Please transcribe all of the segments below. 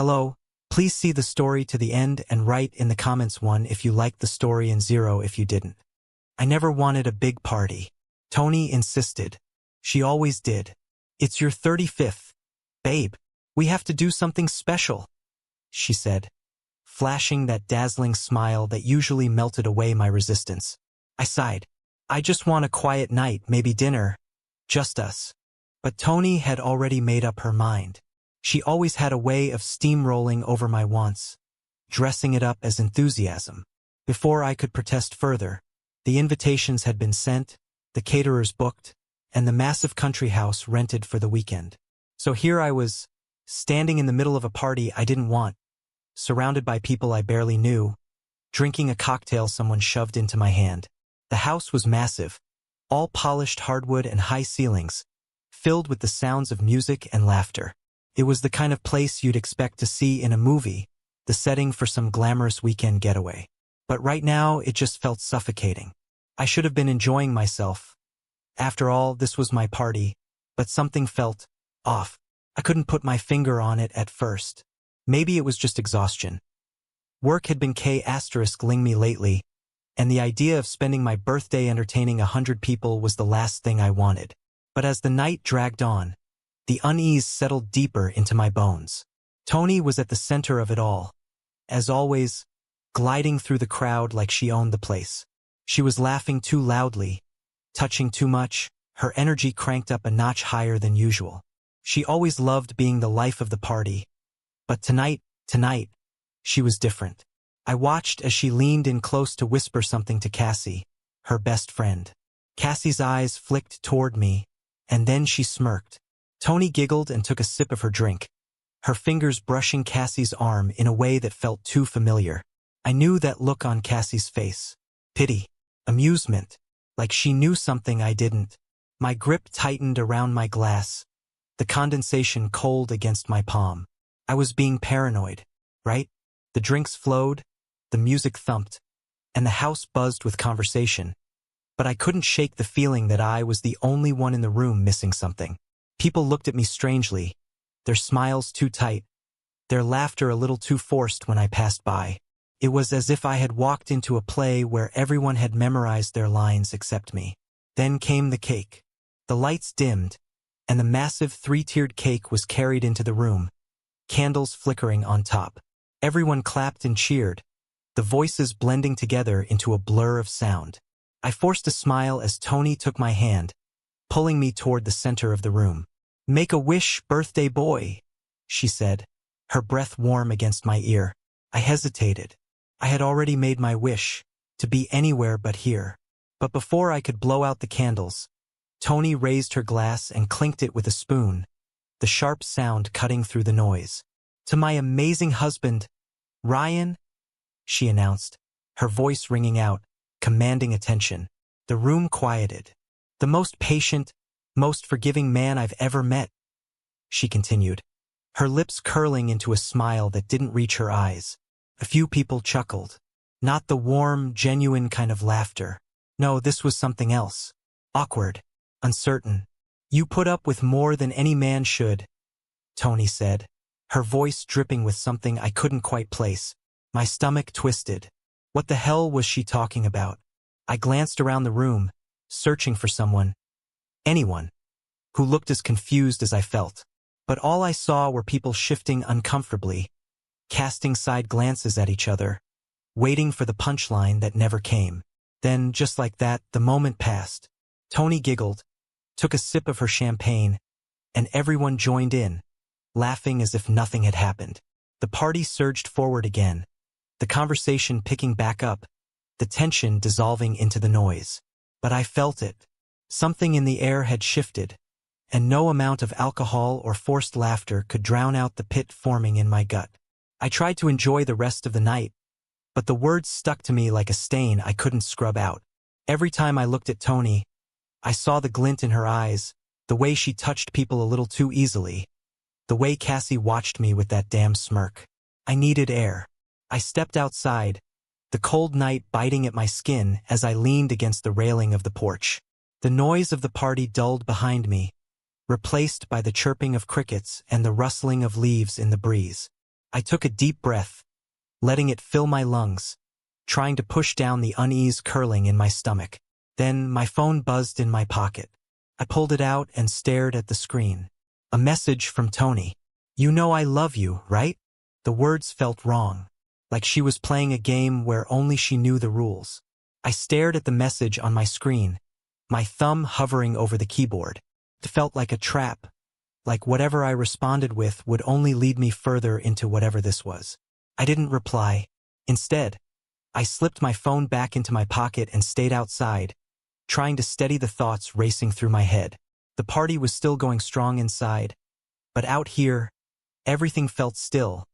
Hello, please see the story to the end and write in the comments 1 if you liked the story and 0 if you didn't. I never wanted a big party. Tony insisted. She always did. It's your 35th. Babe, we have to do something special, she said, flashing that dazzling smile that usually melted away my resistance. I sighed. I just want a quiet night, maybe dinner. Just us. But Tony had already made up her mind. She always had a way of steamrolling over my wants, dressing it up as enthusiasm. Before I could protest further, the invitations had been sent, the caterers booked, and the massive country house rented for the weekend. So here I was, standing in the middle of a party I didn't want, surrounded by people I barely knew, drinking a cocktail someone shoved into my hand. The house was massive, all polished hardwood and high ceilings, filled with the sounds of music and laughter. It was the kind of place you'd expect to see in a movie, the setting for some glamorous weekend getaway. But right now, it just felt suffocating. I should have been enjoying myself. After all, this was my party, but something felt off. I couldn't put my finger on it at first. Maybe it was just exhaustion. Work had been *ling me lately, and the idea of spending my birthday entertaining 100 people was the last thing I wanted. But as the night dragged on, the unease settled deeper into my bones. Tony was at the center of it all, as always, gliding through the crowd like she owned the place. She was laughing too loudly, touching too much, her energy cranked up a notch higher than usual. She always loved being the life of the party, but tonight, she was different. I watched as she leaned in close to whisper something to Cassie, her best friend. Cassie's eyes flicked toward me, and then she smirked. Tony giggled and took a sip of her drink, her fingers brushing Cassie's arm in a way that felt too familiar. I knew that look on Cassie's face. Pity. Amusement. Like she knew something I didn't. My grip tightened around my glass, the condensation cold against my palm. I was being paranoid, right? The drinks flowed, the music thumped, and the house buzzed with conversation. But I couldn't shake the feeling that I was the only one in the room missing something. People looked at me strangely, their smiles too tight, their laughter a little too forced when I passed by. It was as if I had walked into a play where everyone had memorized their lines except me. Then came the cake. The lights dimmed, and the massive 3-tiered cake was carried into the room, candles flickering on top. Everyone clapped and cheered, the voices blending together into a blur of sound. I forced a smile as Tony took my hand, pulling me toward the center of the room. "Make a wish, birthday boy," she said, her breath warm against my ear. I hesitated. I had already made my wish, to be anywhere but here. But before I could blow out the candles, Tony raised her glass and clinked it with a spoon, the sharp sound cutting through the noise. "To my amazing husband, Ryan," she announced, her voice ringing out, commanding attention. The room quieted. "The most patient, most forgiving man I've ever met," she continued, her lips curling into a smile that didn't reach her eyes. A few people chuckled. Not the warm, genuine kind of laughter. No, this was something else. Awkward. Uncertain. "You put up with more than any man should," Tony said, her voice dripping with something I couldn't quite place. My stomach twisted. What the hell was she talking about? I glanced around the room, searching for someone, anyone, who looked as confused as I felt. But all I saw were people shifting uncomfortably, casting side glances at each other, waiting for the punchline that never came. Then, just like that, the moment passed. Tony giggled, took a sip of her champagne, and everyone joined in, laughing as if nothing had happened. The party surged forward again, the conversation picking back up, the tension dissolving into the noise. But I felt it. Something in the air had shifted, and no amount of alcohol or forced laughter could drown out the pit forming in my gut. I tried to enjoy the rest of the night, but the words stuck to me like a stain I couldn't scrub out. Every time I looked at Tony, I saw the glint in her eyes, the way she touched people a little too easily, the way Cassie watched me with that damn smirk. I needed air. I stepped outside, the cold night biting at my skin as I leaned against the railing of the porch. The noise of the party dulled behind me, replaced by the chirping of crickets and the rustling of leaves in the breeze. I took a deep breath, letting it fill my lungs, trying to push down the unease curling in my stomach. Then my phone buzzed in my pocket. I pulled it out and stared at the screen. A message from Tony. "You know I love you, right?" The words felt wrong, like she was playing a game where only she knew the rules. I stared at the message on my screen, my thumb hovering over the keyboard. It felt like a trap, like whatever I responded with would only lead me further into whatever this was. I didn't reply. Instead, I slipped my phone back into my pocket and stayed outside, trying to steady the thoughts racing through my head. The party was still going strong inside, but out here, everything felt still,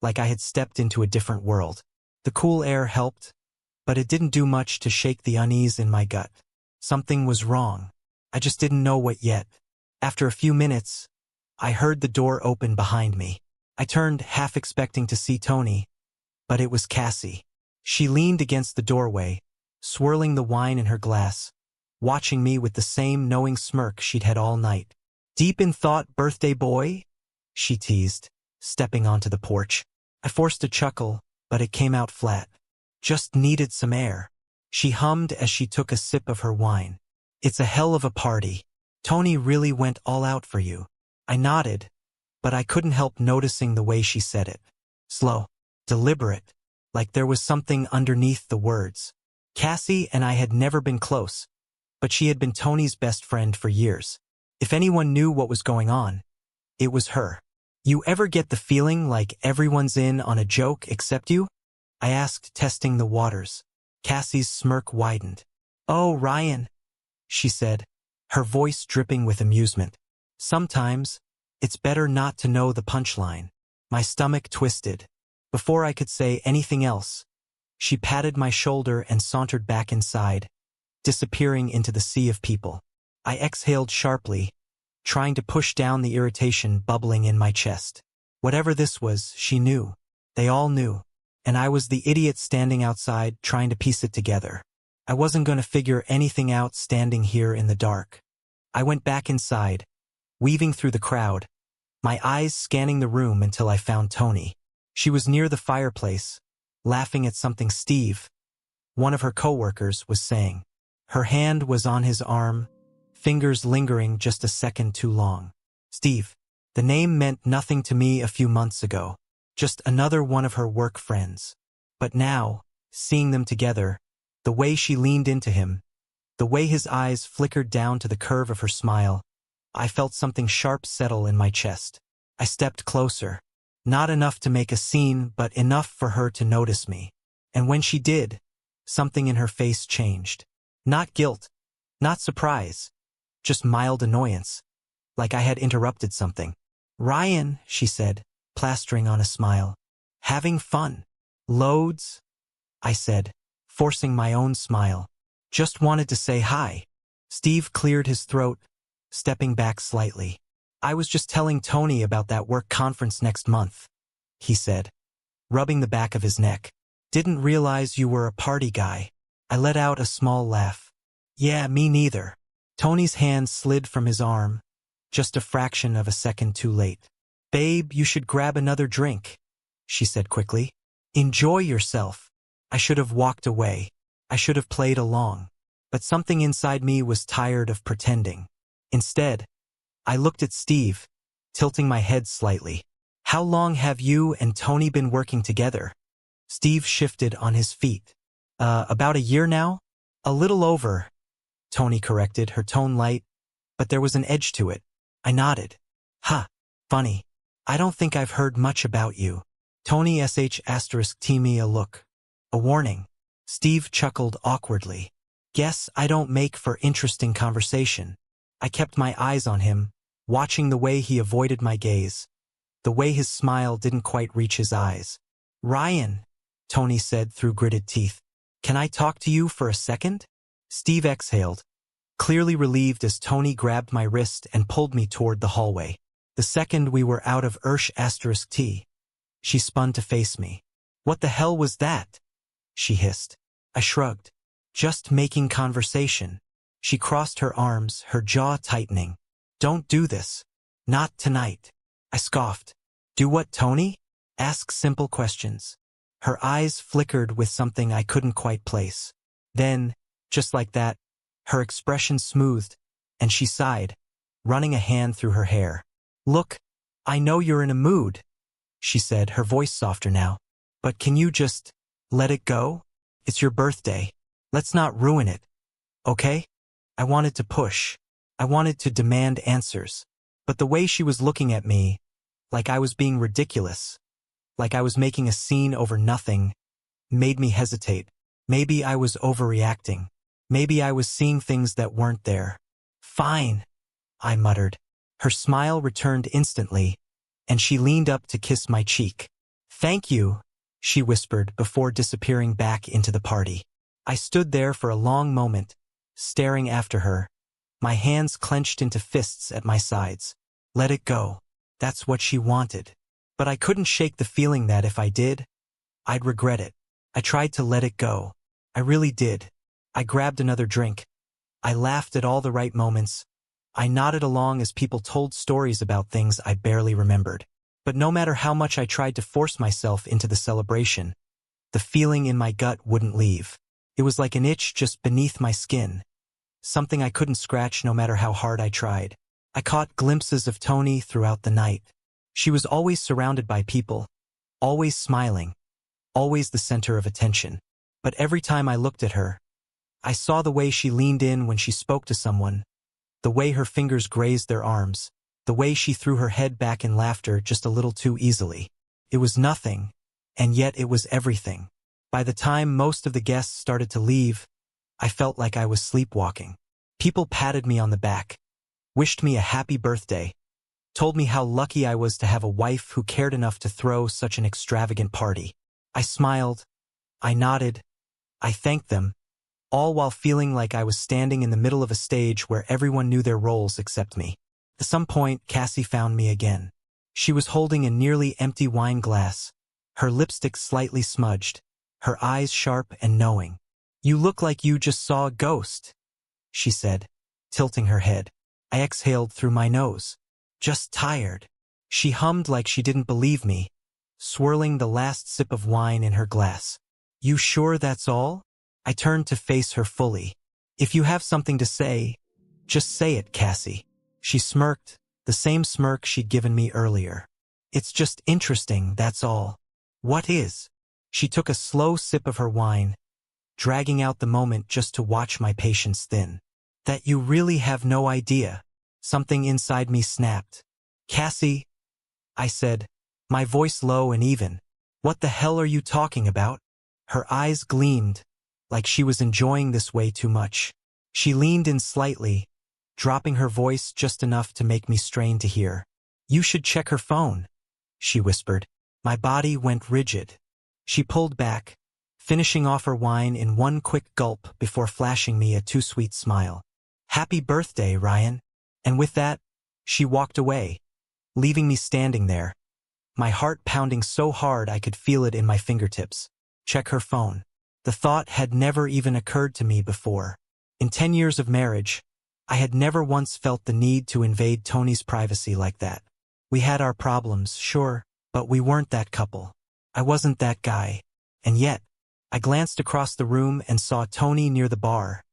like I had stepped into a different world. The cool air helped, but it didn't do much to shake the unease in my gut. Something was wrong. I just didn't know what yet. After a few minutes, I heard the door open behind me. I turned, half expecting to see Tony, but it was Cassie. She leaned against the doorway, swirling the wine in her glass, watching me with the same knowing smirk she'd had all night. "Deep in thought, birthday boy?" she teased, stepping onto the porch. I forced a chuckle, but it came out flat. "Just needed some air," she hummed as she took a sip of her wine. "It's a hell of a party. Tony really went all out for you." I nodded, but I couldn't help noticing the way she said it. Slow, deliberate, like there was something underneath the words. Cassie and I had never been close, but she had been Tony's best friend for years. If anyone knew what was going on, it was her. "You ever get the feeling like everyone's in on a joke except you?" I asked, testing the waters. Cassie's smirk widened. "Oh, Ryan," she said, her voice dripping with amusement. "Sometimes, it's better not to know the punchline." My stomach twisted. Before I could say anything else, she patted my shoulder and sauntered back inside, disappearing into the sea of people. I exhaled sharply, trying to push down the irritation bubbling in my chest. Whatever this was, she knew. They all knew. And I was the idiot standing outside trying to piece it together. I wasn't going to figure anything out standing here in the dark. I went back inside, weaving through the crowd, my eyes scanning the room until I found Tony. She was near the fireplace, laughing at something Steve, one of her coworkers, was saying. Her hand was on his arm, fingers lingering just a second too long. Steve. The name meant nothing to me a few months ago, just another one of her work friends. But now, seeing them together, the way she leaned into him, the way his eyes flickered down to the curve of her smile, I felt something sharp settle in my chest. I stepped closer. Not enough to make a scene, but enough for her to notice me. And when she did, something in her face changed. Not guilt, not surprise, just mild annoyance, like I had interrupted something. "Ryan," she said, plastering on a smile. "Having fun?" "Loads," I said, forcing my own smile. "Just wanted to say hi." Steve cleared his throat, stepping back slightly. "I was just telling Tony about that work conference next month," he said, rubbing the back of his neck. "Didn't realize you were a party guy." I let out a small laugh. "Yeah, me neither." Tony's hand slid from his arm, just a fraction of a second too late. "Babe, you should grab another drink," she said quickly. "Enjoy yourself." I should have walked away. I should have played along. But something inside me was tired of pretending. Instead, I looked at Steve, tilting my head slightly. "How long have you and Tony been working together?" Steve shifted on his feet. About a year now?" "A little over," Tony corrected, her tone light, but there was an edge to it. I nodded. "Huh, funny. I don't think I've heard much about you." Tony **T me a look. A warning. Steve chuckled awkwardly. "Guess I don't make for interesting conversation." I kept my eyes on him, watching the way he avoided my gaze, the way his smile didn't quite reach his eyes. "Ryan," Tony said through gritted teeth, "can I talk to you for a second?" Steve exhaled, clearly relieved as Tony grabbed my wrist and pulled me toward the hallway. The second we were out of **T, she spun to face me. "What the hell was that?" she hissed. I shrugged. "Just making conversation." She crossed her arms, her jaw tightening. "Don't do this. Not tonight." I scoffed. "Do what, Tony?" Ask simple questions. Her eyes flickered with something I couldn't quite place. Then, just like that, her expression smoothed, and she sighed, running a hand through her hair. Look, I know you're in a mood, she said, her voice softer now. But can you just let it go? It's your birthday. Let's not ruin it, okay? I wanted to push. I wanted to demand answers. But the way she was looking at me, like I was being ridiculous, like I was making a scene over nothing, made me hesitate. Maybe I was overreacting. Maybe I was seeing things that weren't there. Fine, I muttered. Her smile returned instantly, and she leaned up to kiss my cheek. Thank you, she whispered before disappearing back into the party. I stood there for a long moment, staring after her, my hands clenched into fists at my sides. Let it go. That's what she wanted. But I couldn't shake the feeling that if I did, I'd regret it. I tried to let it go. I really did. I grabbed another drink. I laughed at all the right moments. I nodded along as people told stories about things I barely remembered. But no matter how much I tried to force myself into the celebration, the feeling in my gut wouldn't leave. It was like an itch just beneath my skin, something I couldn't scratch no matter how hard I tried. I caught glimpses of Toni throughout the night. She was always surrounded by people, always smiling, always the center of attention. But every time I looked at her, I saw the way she leaned in when she spoke to someone, the way her fingers grazed their arms, the way she threw her head back in laughter just a little too easily. It was nothing, and yet it was everything. By the time most of the guests started to leave, I felt like I was sleepwalking. People patted me on the back, wished me a happy birthday, told me how lucky I was to have a wife who cared enough to throw such an extravagant party. I smiled, I nodded, I thanked them, all while feeling like I was standing in the middle of a stage where everyone knew their roles except me. At some point, Cassie found me again. She was holding a nearly empty wine glass, her lipstick slightly smudged, her eyes sharp and knowing. You look like you just saw a ghost, she said, tilting her head. I exhaled through my nose. Just tired. She hummed like she didn't believe me, swirling the last sip of wine in her glass. You sure that's all? I turned to face her fully. If you have something to say, just say it, Cassie. She smirked, the same smirk she'd given me earlier. It's just interesting, that's all. What is? She took a slow sip of her wine, dragging out the moment just to watch my patience thin. That you really have no idea. Something inside me snapped. Cassie, I said, my voice low and even. What the hell are you talking about? Her eyes gleamed, like she was enjoying this way too much. She leaned in slightly, dropping her voice just enough to make me strain to hear. You should check her phone, she whispered. My body went rigid. She pulled back, finishing off her wine in one quick gulp before flashing me a too-sweet smile. Happy birthday, Ryan. And with that, she walked away, leaving me standing there, my heart pounding so hard I could feel it in my fingertips. Check her phone. The thought had never even occurred to me before. In 10 years of marriage, I had never once felt the need to invade Toni's privacy like that. We had our problems, sure, but we weren't that couple. I wasn't that guy. And yet, I glanced across the room and saw Toni near the bar,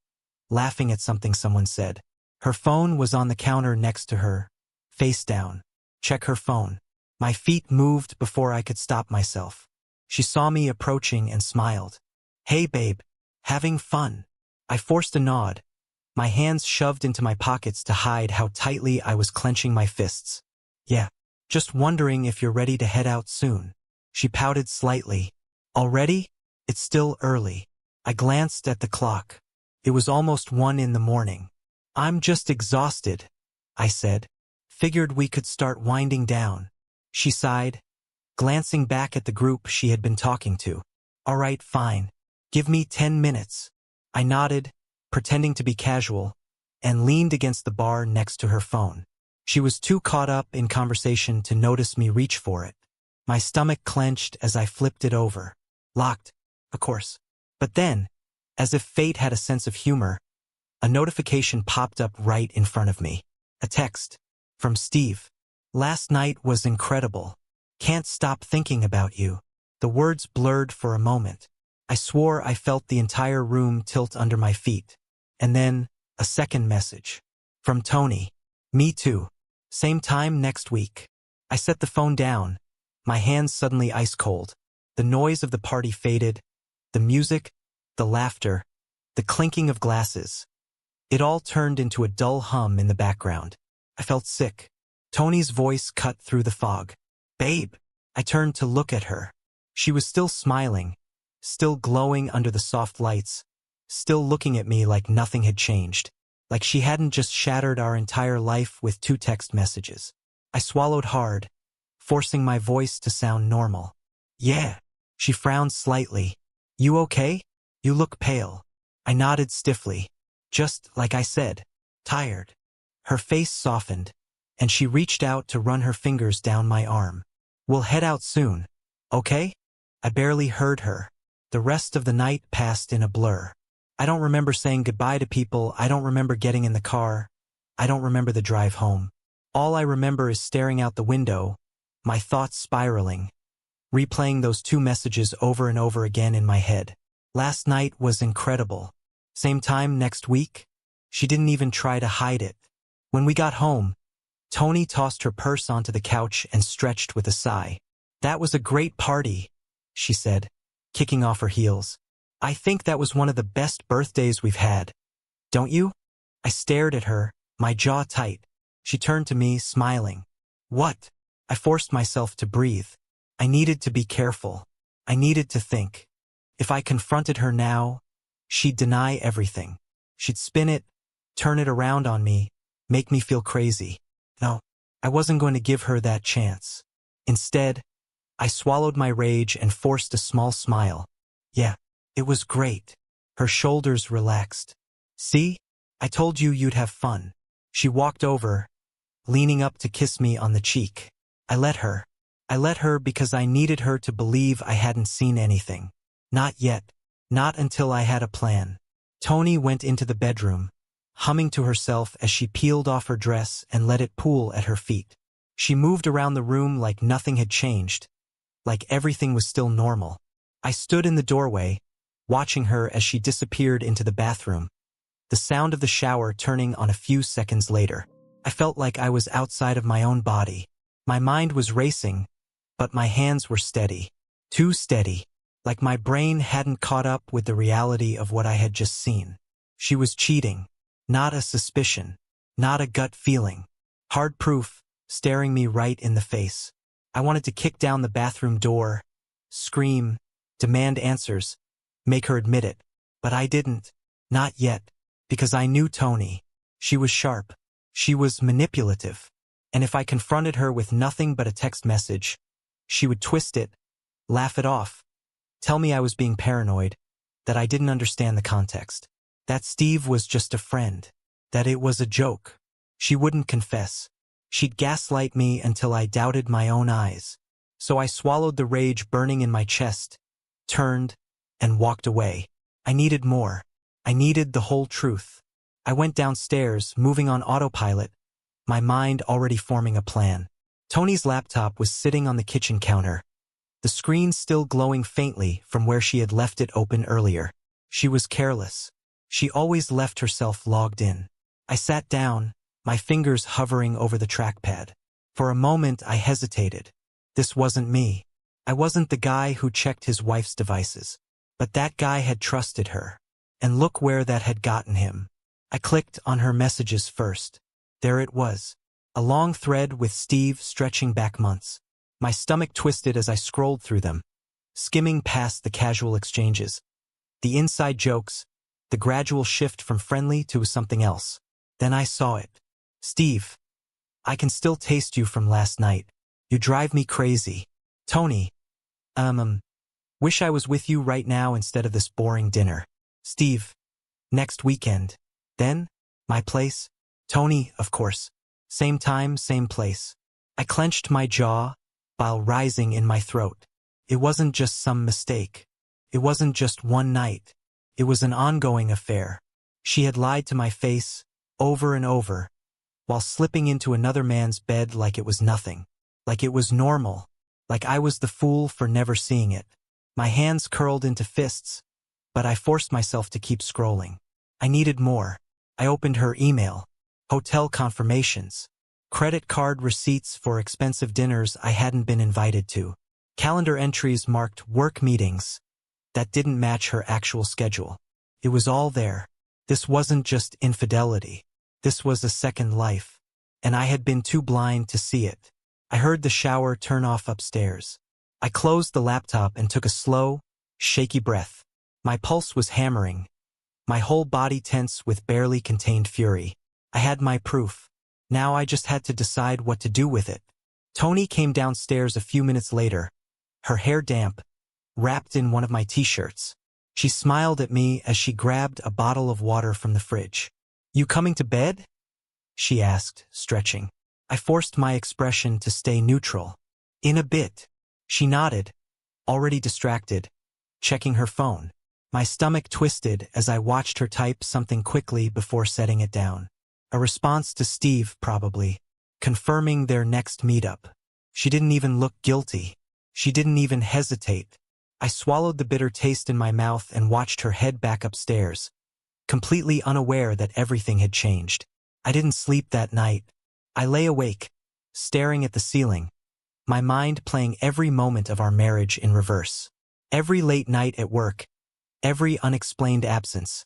laughing at something someone said. Her phone was on the counter next to her, face down. Check her phone. My feet moved before I could stop myself. She saw me approaching and smiled. Hey babe, having fun? I forced a nod, my hands shoved into my pockets to hide how tightly I was clenching my fists. Yeah, just wondering if you're ready to head out soon. She pouted slightly. Already? It's still early. I glanced at the clock. It was almost 1 in the morning. I'm just exhausted, I said. Figured we could start winding down. She sighed, glancing back at the group she had been talking to. All right, fine. Give me 10 minutes. I nodded, pretending to be casual, and leaned against the bar next to her phone. She was too caught up in conversation to notice me reach for it. My stomach clenched as I flipped it over. Locked, of course. But then, as if fate had a sense of humor, a notification popped up right in front of me. A text from Steve. Last night was incredible. Can't stop thinking about you. The words blurred for a moment. I swore I felt the entire room tilt under my feet. And then, a second message. From Tony. Me too. Same time next week. I set the phone down. My hands suddenly ice cold. The noise of the party faded. The music, the laughter, the clinking of glasses. It all turned into a dull hum in the background. I felt sick. Tony's voice cut through the fog. Babe. I turned to look at her. She was still smiling, still glowing under the soft lights, still looking at me like nothing had changed, like she hadn't just shattered our entire life with 2 text messages. I swallowed hard, forcing my voice to sound normal. Yeah. She frowned slightly. You okay? You look pale. I nodded stiffly. Just like I said. Tired. Her face softened, and she reached out to run her fingers down my arm. We'll head out soon. Okay? I barely heard her. The rest of the night passed in a blur. I don't remember saying goodbye to people. I don't remember getting in the car. I don't remember the drive home. All I remember is staring out the window, my thoughts spiraling, replaying those 2 messages over and over again in my head. Last night was incredible. Same time next week? She didn't even try to hide it. When we got home, Tony tossed her purse onto the couch and stretched with a sigh. That was a great party, she said, kicking off her heels. I think that was one of the best birthdays we've had. Don't you? I stared at her, my jaw tight. She turned to me, smiling. What? I forced myself to breathe. I needed to be careful. I needed to think. If I confronted her now, she'd deny everything. She'd spin it, turn it around on me, make me feel crazy. No, I wasn't going to give her that chance. Instead, I swallowed my rage and forced a small smile. Yeah, it was great. Her shoulders relaxed. See? I told you you'd have fun. She walked over, leaning up to kiss me on the cheek. I let her. I let her because I needed her to believe I hadn't seen anything. Not yet. Not until I had a plan. Tony went into the bedroom, humming to herself as she peeled off her dress and let it pool at her feet. She moved around the room like nothing had changed, like everything was still normal. I stood in the doorway, watching her as she disappeared into the bathroom, the sound of the shower turning on a few seconds later. I felt like I was outside of my own body. My mind was racing, but my hands were steady. Too steady, like my brain hadn't caught up with the reality of what I had just seen. She was cheating, not a suspicion, not a gut feeling. Hard proof, staring me right in the face. I wanted to kick down the bathroom door, scream, demand answers, make her admit it. But I didn't. Not yet. Because I knew Tony. She was sharp. She was manipulative. And if I confronted her with nothing but a text message, she would twist it, laugh it off, tell me I was being paranoid, that I didn't understand the context, that Steve was just a friend, that it was a joke. She wouldn't confess. She'd gaslight me until I doubted my own eyes. So I swallowed the rage burning in my chest, turned, and walked away. I needed more. I needed the whole truth. I went downstairs, moving on autopilot, my mind already forming a plan. Tony's laptop was sitting on the kitchen counter, the screen still glowing faintly from where she had left it open earlier. She was careless. She always left herself logged in. I sat down, my fingers hovering over the trackpad. For a moment I hesitated. This wasn't me. I wasn't the guy who checked his wife's devices. But that guy had trusted her. And look where that had gotten him. I clicked on her messages first. There it was. A long thread with Steve stretching back months. My stomach twisted as I scrolled through them, skimming past the casual exchanges, the inside jokes, the gradual shift from friendly to something else. Then I saw it. Steve, I can still taste you from last night. You drive me crazy. Tony, wish I was with you right now instead of this boring dinner. Steve, next weekend. Then, my place. Tony, of course. Same time, same place. I clenched my jaw, bile rising in my throat. It wasn't just some mistake. It wasn't just one night. It was an ongoing affair. She had lied to my face, over and over, while slipping into another man's bed like it was nothing. Like it was normal. like I was the fool for never seeing it. My hands curled into fists, but I forced myself to keep scrolling. I needed more. I opened her email, hotel confirmations, credit card receipts for expensive dinners I hadn't been invited to, calendar entries marked work meetings that didn't match her actual schedule. It was all there. This wasn't just infidelity. This was a second life, and I had been too blind to see it. I heard the shower turn off upstairs. I closed the laptop and took a slow, shaky breath. My pulse was hammering, my whole body tense with barely contained fury. I had my proof. Now I just had to decide what to do with it. Tony came downstairs a few minutes later, her hair damp, wrapped in one of my t-shirts. She smiled at me as she grabbed a bottle of water from the fridge. "You coming to bed?" she asked, stretching. I forced my expression to stay neutral. "In a bit." She nodded, already distracted, checking her phone. My stomach twisted as I watched her type something quickly before setting it down. A response to Steve, probably, confirming their next meetup. She didn't even look guilty. She didn't even hesitate. I swallowed the bitter taste in my mouth and watched her head back upstairs, completely unaware that everything had changed. I didn't sleep that night. I lay awake, staring at the ceiling, my mind playing every moment of our marriage in reverse. Every late night at work, every unexplained absence,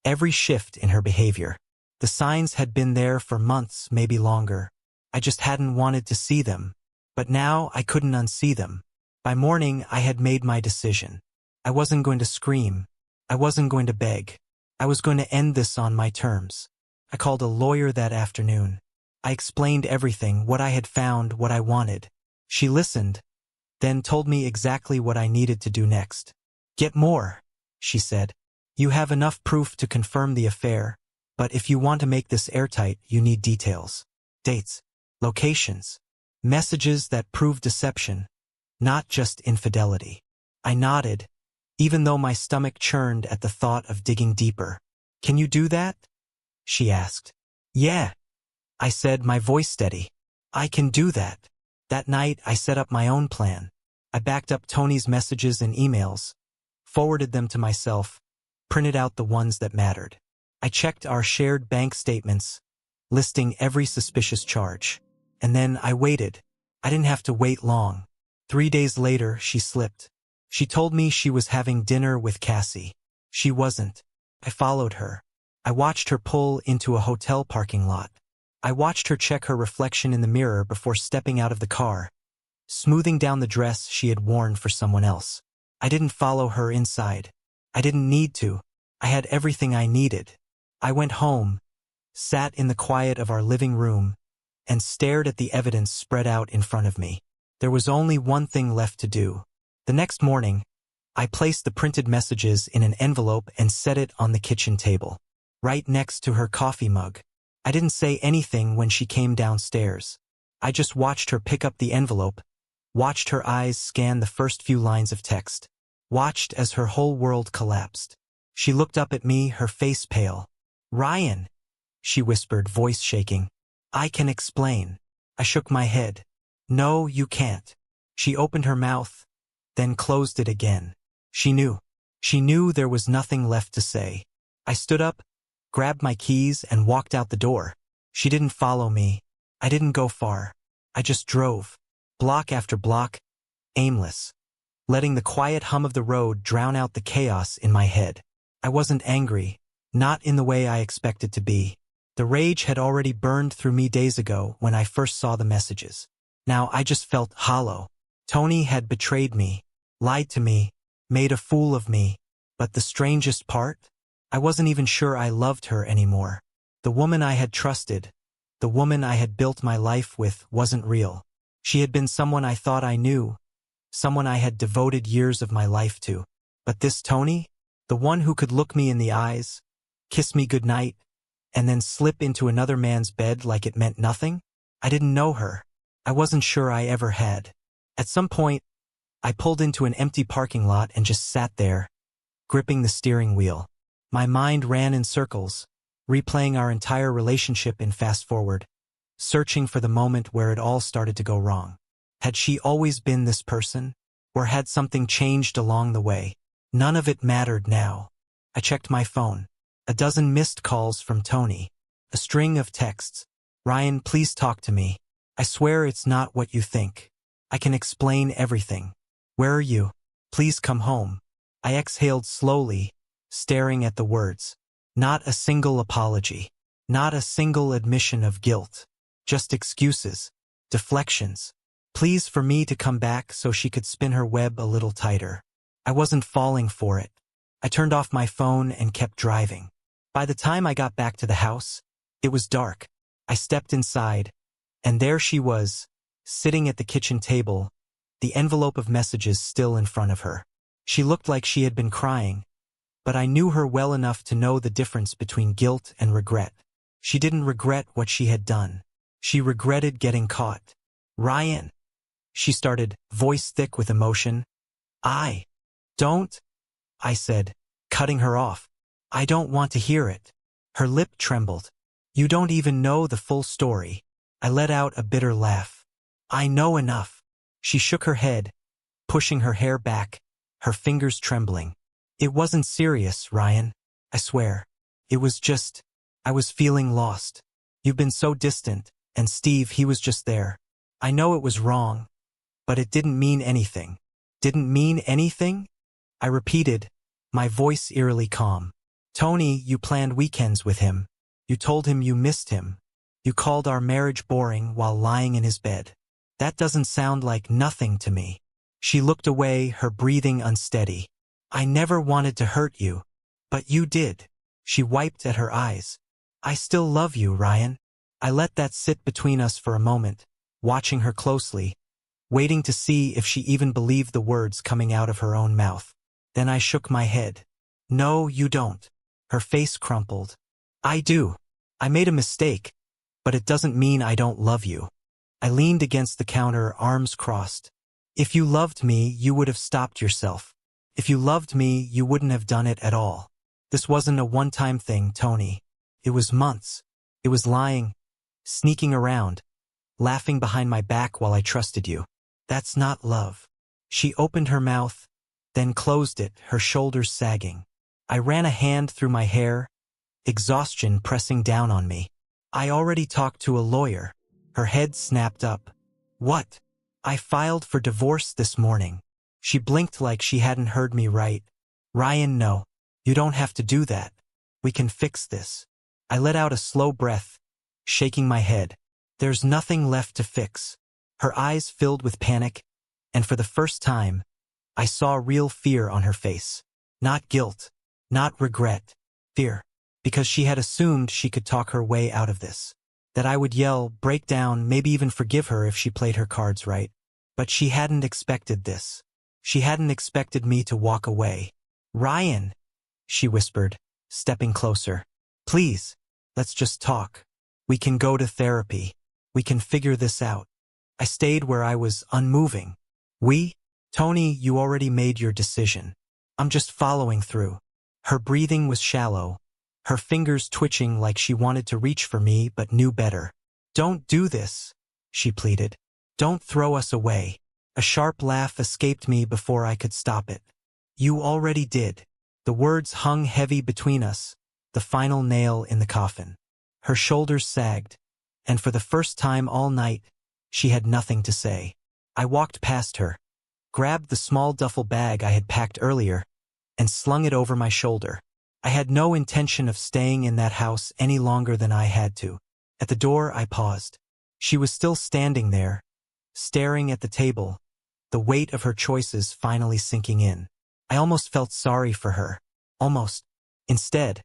every shift in her behavior. The signs had been there for months, maybe longer. I just hadn't wanted to see them. But now I couldn't unsee them. By morning, I had made my decision. I wasn't going to scream. I wasn't going to beg. I was going to end this on my terms. I called a lawyer that afternoon. I explained everything, what I had found, what I wanted. She listened, then told me exactly what I needed to do next. "Get more," she said. "You have enough proof to confirm the affair, but if you want to make this airtight, you need details. Dates, locations, messages that prove deception, not just infidelity." I nodded, even though my stomach churned at the thought of digging deeper. "Can you do that?" she asked. "Yeah," I said, my voice steady. "I can do that." That night, I set up my own plan. I backed up Tony's messages and emails, forwarded them to myself, printed out the ones that mattered. I checked our shared bank statements, listing every suspicious charge. And then I waited. I didn't have to wait long. 3 days later, she slipped. She told me she was having dinner with Cassie. She wasn't. I followed her. I watched her pull into a hotel parking lot. I watched her check her reflection in the mirror before stepping out of the car, smoothing down the dress she had worn for someone else. I didn't follow her inside. I didn't need to. I had everything I needed. I went home, sat in the quiet of our living room, and stared at the evidence spread out in front of me. There was only one thing left to do. The next morning, I placed the printed messages in an envelope and set it on the kitchen table, right next to her coffee mug. I didn't say anything when she came downstairs. I just watched her pick up the envelope, watched her eyes scan the first few lines of text, watched as her whole world collapsed. She looked up at me, her face pale. "Ryan," she whispered, voice shaking. "I can explain." I shook my head. "No, you can't." She opened her mouth, then closed it again. She knew. She knew there was nothing left to say. I stood up, grabbed my keys, and walked out the door. She didn't follow me. I didn't go far. I just drove, block after block, aimless, letting the quiet hum of the road drown out the chaos in my head. I wasn't angry, not in the way I expected to be. The rage had already burned through me days ago when I first saw the messages. Now I just felt hollow. Tony had betrayed me, lied to me, made a fool of me. But the strangest part? I wasn't even sure I loved her anymore. The woman I had trusted, the woman I had built my life with, wasn't real. She had been someone I thought I knew, someone I had devoted years of my life to. But this Tony, the one who could look me in the eyes, kiss me goodnight, and then slip into another man's bed like it meant nothing? I didn't know her. I wasn't sure I ever had. At some point, I pulled into an empty parking lot and just sat there, gripping the steering wheel. My mind ran in circles, replaying our entire relationship in fast forward, searching for the moment where it all started to go wrong. Had she always been this person? Or had something changed along the way? None of it mattered now. I checked my phone. A dozen missed calls from Tony. A string of texts. Ryan, please talk to me. I swear it's not what you think. I can explain everything. Where are you? Please come home. I exhaled slowly, staring at the words. Not a single apology. Not a single admission of guilt. Just excuses. Deflections. Pleas for me to come back so she could spin her web a little tighter. I wasn't falling for it. I turned off my phone and kept driving. By the time I got back to the house, it was dark. I stepped inside, and there she was, sitting at the kitchen table, the envelope of messages still in front of her. She looked like she had been crying, but I knew her well enough to know the difference between guilt and regret. She didn't regret what she had done. She regretted getting caught. Ryan, she started, voice thick with emotion. Don't, I said, cutting her off. I don't want to hear it. Her lip trembled. You don't even know the full story. I let out a bitter laugh. I know enough. She shook her head, pushing her hair back, her fingers trembling. It wasn't serious, Ryan. I swear. It was just, I was feeling lost. You've been so distant, and Steve, he was just there. I know it was wrong, but it didn't mean anything. Didn't mean anything? I repeated, my voice eerily calm. Tony, you planned weekends with him. You told him you missed him. You called our marriage boring while lying in his bed. That doesn't sound like nothing to me. She looked away, her breathing unsteady. I never wanted to hurt you, but you did. She wiped at her eyes. I still love you, Ryan. I let that sit between us for a moment, watching her closely, waiting to see if she even believed the words coming out of her own mouth. Then I shook my head. No, you don't. Her face crumpled. I do. I made a mistake, but it doesn't mean I don't love you. I leaned against the counter, arms crossed. If you loved me, you would have stopped yourself. If you loved me, you wouldn't have done it at all. This wasn't a one-time thing, Tony. It was months. It was lying, sneaking around, laughing behind my back while I trusted you. That's not love. She opened her mouth, then closed it, her shoulders sagging. I ran a hand through my hair, exhaustion pressing down on me. I already talked to a lawyer. Her head snapped up. What? I filed for divorce this morning. She blinked like she hadn't heard me right. Ryan, no. You don't have to do that. We can fix this. I let out a slow breath, shaking my head. There's nothing left to fix. Her eyes filled with panic, and for the first time, I saw real fear on her face. Not guilt, not regret, fear. Because she had assumed she could talk her way out of this. That I would yell, break down, maybe even forgive her if she played her cards right. But she hadn't expected this. She hadn't expected me to walk away. Ryan, she whispered, stepping closer. Please, let's just talk. We can go to therapy. We can figure this out. I stayed where I was, unmoving. Tony, you already made your decision. I'm just following through. Her breathing was shallow, her fingers twitching like she wanted to reach for me but knew better. Don't do this, she pleaded. Don't throw us away. A sharp laugh escaped me before I could stop it. You already did. The words hung heavy between us, the final nail in the coffin. Her shoulders sagged, and for the first time all night, she had nothing to say. I walked past her, grabbed the small duffel bag I had packed earlier, and slung it over my shoulder. I had no intention of staying in that house any longer than I had to. At the door, I paused. She was still standing there, staring at the table, the weight of her choices finally sinking in. I almost felt sorry for her. Almost. Instead,